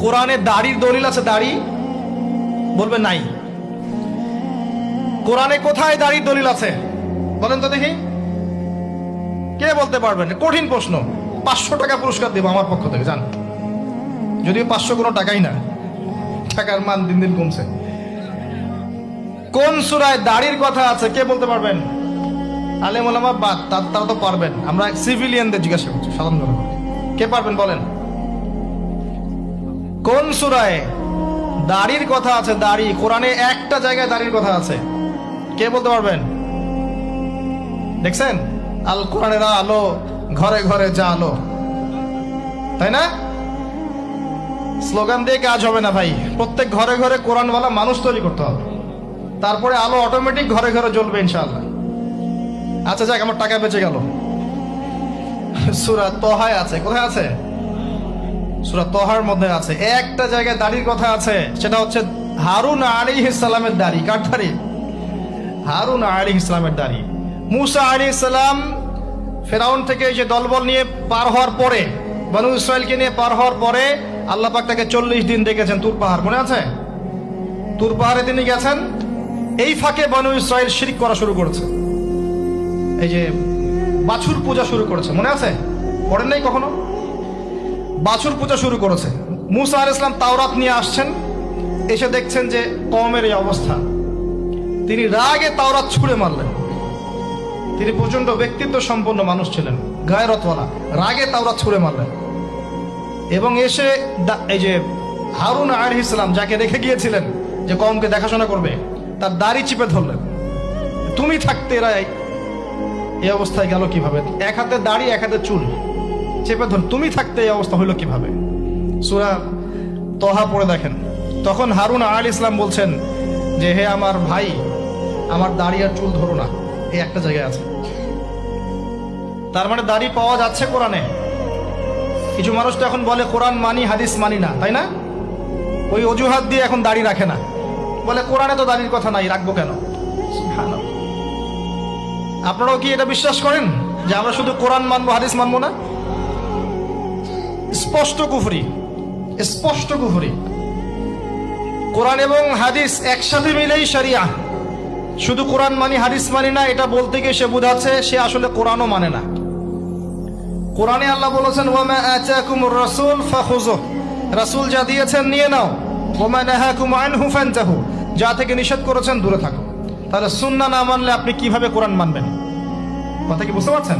কোরআনে দাড়ির দলিল আছে? দাড়ি বলবে নাই। কোরআনে কোথায় দাড়ির দলিল আছে বলেন তো দেখি, কে বলতে পারবেন? কঠিন প্রশ্ন। 500 টাকা পুরস্কার দেবো আমার পক্ষ থেকে, জান। যদিও 500 কোনো টাকাই না, টাকার মান দিন দিন কমছে। কোন সূরায় দাড়ির কথা আছে কে বলতে পারবেন? আলেম ওলামা বাদ, তারা তো পারবেন। আমরা সিভিলিয়ানদের জিজ্ঞাসা করছি, সাধারণ জনগণ। কে পারবেন বলেন? কোন সূরায় দাড়ির কথা আছে? দাড়ি কোরআনে একটা জায়গায় দাড়ির কথা আছে, কে বলতে পারবেন? দেখছেন, আল কোরআনের আলো ঘরে ঘরে যা আলো, তাই না? স্লোগান দিয়ে কাজ হবে না ভাই, প্রত্যেক ঘরে ঘরে কোরআনওয়ালা মানুষ তৈরি করতে হবে, তারপরে আলো অটোমেটিক ঘরে ঘরে জ্বলবে ইনশাআল্লাহ। আচ্ছা যাক, আমার টাকা বেঁচে গেল। সূরা তহায় আছে। কোথায় আছে? সূরা তহার মধ্যে আছে, একটা জায়গায় দাড়ির কথা আছে, সেটা হচ্ছে হারুন আলাইহিস সালামের দাড়ি। কার দাড়ি? হারুন আলাইহিস সালামের দাড়ি। মুসা আলাইহিস সালাম ফেরাউন থেকে যে দলবল নিয়ে পার হওয়ার পরে, বনু ইসরায়েলকে নিয়ে পার হওয়ার পরে আল্লাহ পাক তাকে 40 দিন ডেকেছেন তুর পাহাড়, মনে আছে? তুর পাহাড়ে তিনি গেছেন। এই ফাঁকে বনু ইসরায়েল শিরক করা শুরু করেছে, এই যে বাছুর পূজা শুরু করেছে, মনে আছে? পড়েন নাই কখনো? বাছুর পূজা শুরু করেছে। মুসা আলাইহিস সালাম তাওরাত নিয়ে আসছেন, এসে দেখছেন যে কওমের এই অবস্থা। তিনি রাগে তাওরাত ছুঁড়ে মারলেন। তিনি প্রচন্ড ব্যক্তিত্ব সম্পন্ন মানুষ ছিলেন, গায়রতওয়ালা। রাগে তাওরাত ছুঁড়ে মারলেন এবং এসে এই যে হারুন আলাইহিস সালাম যাকে রেখে গিয়েছিলেন যে কওমকে দেখাশোনা করবে, তার দাড়ি চিপে ধরলেন। তুমি থাকতে এরা এই অবস্থায় গেল কিভাবে? এক হাতে দাড়ি, এক হাতে চুল চেপে ধর, তুমি থাকতে এই অবস্থা হইল কিভাবে? সূরা তহা পড়ে দেখেন। তখন হারুন আলাইহিস সালাম বলছেন যে হে আমার ভাই, আমার দাড়ি আর চুল ধরো না, এই একটা জায়গায় আছে। তার মানে দাড়ি পাওয়া যাচ্ছে কোরআনে। কিছু মানুষ তো এখন বলে কোরআন মানি হাদিস মানি না, তাই না? ওই অজুহাত দিয়ে এখন দাড়ি রাখে না, বলে কোরআনে তো দাড়ির কথা নাই, রাখবো কেন? আপনারাও কি এটা বিশ্বাস করেন যে আমরা শুধু কোরআন মানবো, হাদিস মানবো না? স্পষ্ট কুফরি, স্পষ্ট কুফরি। কোরআন এবং হাদিস একসাথে মিলেই শরিয়া। শুধু কোরআন মানি হাদিস মানি না এটা বলতে গিয়ে সে বোঝাচ্ছে সে আসলে কোরআনও মানে না। কোরআনে আল্লাহ বলেছেন ওয়ামা আতাকুমুর রাসূল ফাখুযুহ, রাসূল যা দিয়েছেন নিয়ে নাও। ওয়ামা নাহাকুম আনহু ফানতাহু, যা থেকে নিষেধ করেছেন দূরে থাকো। তাহলে সুন্নাহ না মানলে আপনি কিভাবে কোরআন মানবেন? কথা কি বুঝতে পারছেন?